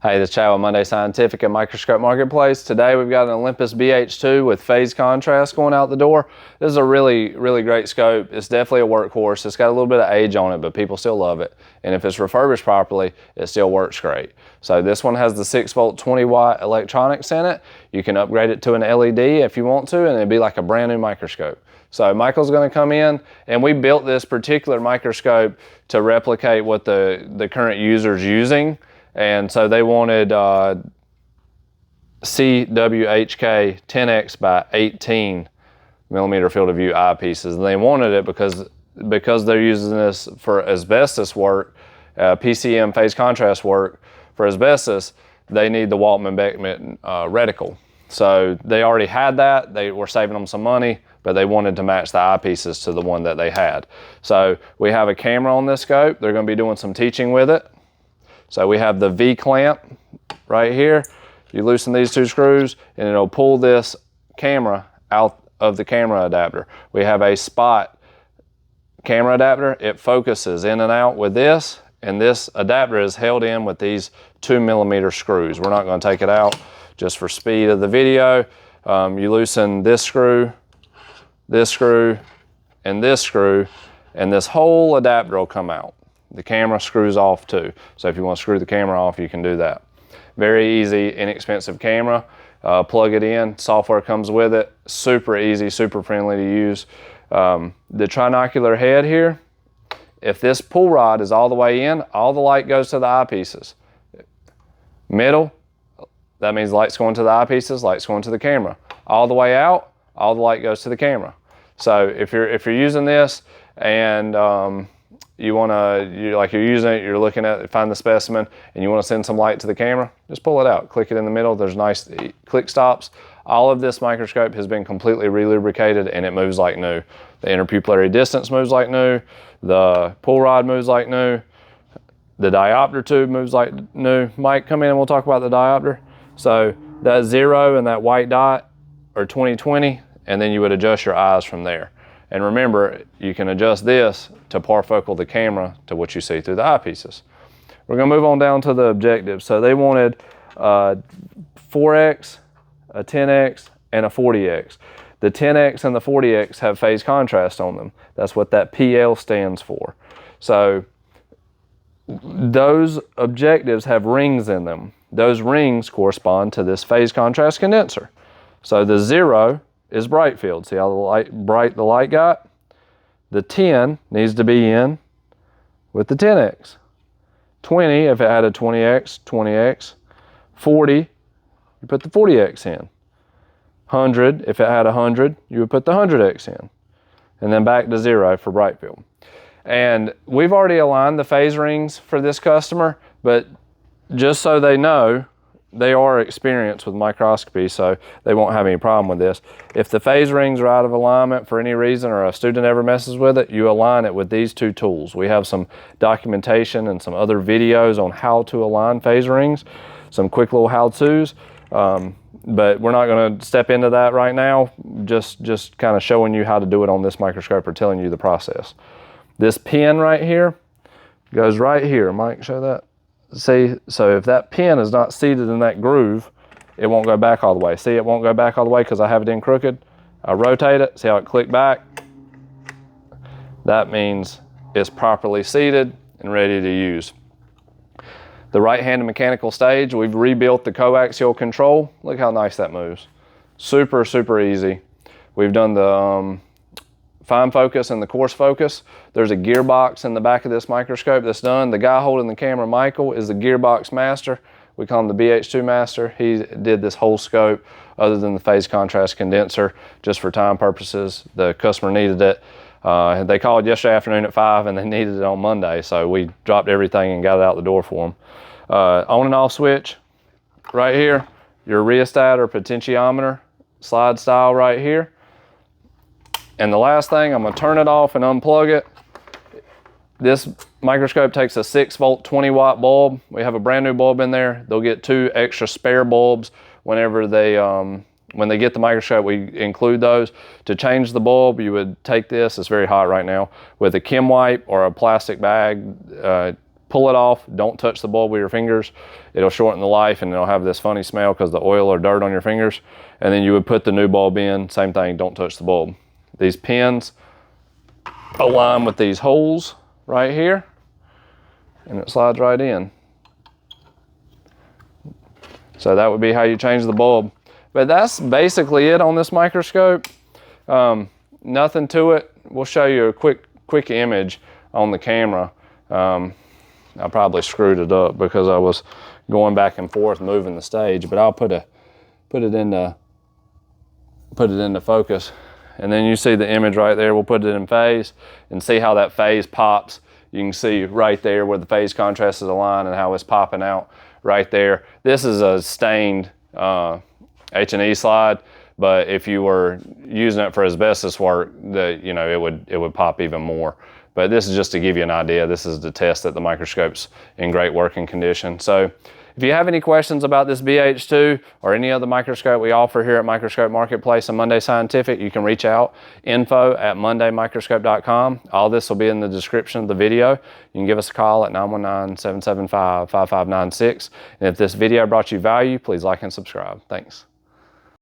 Hey, this is Chad with Munday Scientific at Microscope Marketplace. Today we've got an Olympus BH2 with phase contrast going out the door. This is a really great scope. It's definitely a workhorse. It's got a little bit of age on it, but people still love it. And if it's refurbished properly, it still works great. So this one has the 6-volt 20-watt electronics in it. You can upgrade it to an LED if you want to, and it'd be like a brand new microscope. So Michael's going to come in, and we built this particular microscope to replicate what the current user's using. And so they wanted CWHK 10x by 18 millimeter field of view eyepieces. And they wanted it because they're using this for asbestos work, PCM phase contrast work for asbestos. They need the Waltman-Beckman reticle. So they already had that. They were saving them some money, but they wanted to match the eyepieces to the one that they had. So we have a camera on this scope. They're going to be doing some teaching with it. So we have the V clamp right here. You loosen these two screws and it'll pull this camera out of the camera adapter. We have a spot camera adapter. It focuses in and out with this, and this adapter is held in with these 2mm screws. We're not going to take it out just for speed of the video. You loosen this screw, and this screw, and this whole adapter will come out. The camera screws off too. So if you want to screw the camera off, you can do that. Very easy, inexpensive camera. Plug it in, software comes with it. Super easy, super friendly to use. The trinocular head here, if this pull rod is all the way in, all the light goes to the eyepieces. Middle, that means light's going to the eyepieces, light's going to the camera. All the way out, all the light goes to the camera. So if you're using this and you're using it, you're looking at it, find the specimen, and you want to send some light to the camera, just pull it out, click it in the middle. There's nice click stops. All of this microscope has been completely relubricated and it moves like new. The interpupillary distance moves like new. The pull rod moves like new. The diopter tube moves like new. Mike, come in and we'll talk about the diopter. So that 0 and that white dot are 20/20, and then you would adjust your eyes from there. And remember, you can adjust this to parfocal the camera to what you see through the eyepieces. We're going to move on down to the objectives. So they wanted 4x, a 10x, and a 40x. The 10x and the 40x have phase contrast on them. That's what that PL stands for. So those objectives have rings in them. Those rings correspond to this phase contrast condenser. So the 0 is bright field. See how bright the light got? The 10 needs to be in with the 10x. 20, if it had a 20x, 20x. 40, you put the 40x in. 100, if it had 100, you would put the 100x in. And then back to 0 for bright field. And we've already aligned the phase rings for this customer, but just so they know, they are experienced with microscopy, so they won't have any problem with this. If the phase rings are out of alignment for any reason, or a student ever messes with it, you align it with these two tools. We have some documentation and some other videos on how to align phase rings, some quick little how-tos, but we're not going to step into that right now, just kind of showing you how to do it on this microscope or telling you the process. This pin right here goes right here. Mike, show that. See, so if that pin is not seated in that groove, it won't go back all the way. See, it won't go back all the way because I have it in crooked. I rotate it, see how it clicked back? That means it's properly seated and ready to use. The right-handed mechanical stage, we've rebuilt the coaxial control. Look how nice that moves. Super, super easy. We've done the fine focus and the coarse focus. There's a gearbox in the back of this microscope that's done. The guy holding the camera, Michael, is the gearbox master. We call him the BH2 master. He did this whole scope other than the phase contrast condenser, just for time purposes. The customer needed it. They called yesterday afternoon at 5 and they needed it on Monday, so we dropped everything and got it out the door for them. On and off switch right here, your rheostat or potentiometer, slide style right here. And the last thing, I'm going to turn it off and unplug it. This microscope takes a 6-volt 20-watt bulb. We have a brand new bulb in there. They'll get 2 extra spare bulbs whenever they when they get the microscope. We include those. To change the bulb, you would take this, it's very hot right now, with a chem wipe or a plastic bag, pull it off. Don't touch the bulb with your fingers. It'll shorten the life and it'll have this funny smell because the oil or dirt on your fingers. And then you would put the new bulb in, same thing, don't touch the bulb. These pins align with these holes right here and it slides right in. So that would be how you change the bulb. But that's basically it on this microscope. Nothing to it. We'll show you a quick image on the camera. I probably screwed it up because I was going back and forth moving the stage, but I'll put it into focus. And then you see the image right there. We'll put it in phase and see how that phase pops. You can see right there where the phase contrast is aligned and how it's popping out right there. This is a stained H&E slide, but if you were using it for asbestos work, it would pop even more. But this is just to give you an idea. This is to test that the microscope's in great working condition. So if you have any questions about this BH2 or any other microscope we offer here at Microscope Marketplace and Munday Scientific, you can reach out, info@mundaymicroscope.com. All this will be in the description of the video. You can give us a call at 919-775-5596. And if this video brought you value, please like and subscribe. Thanks.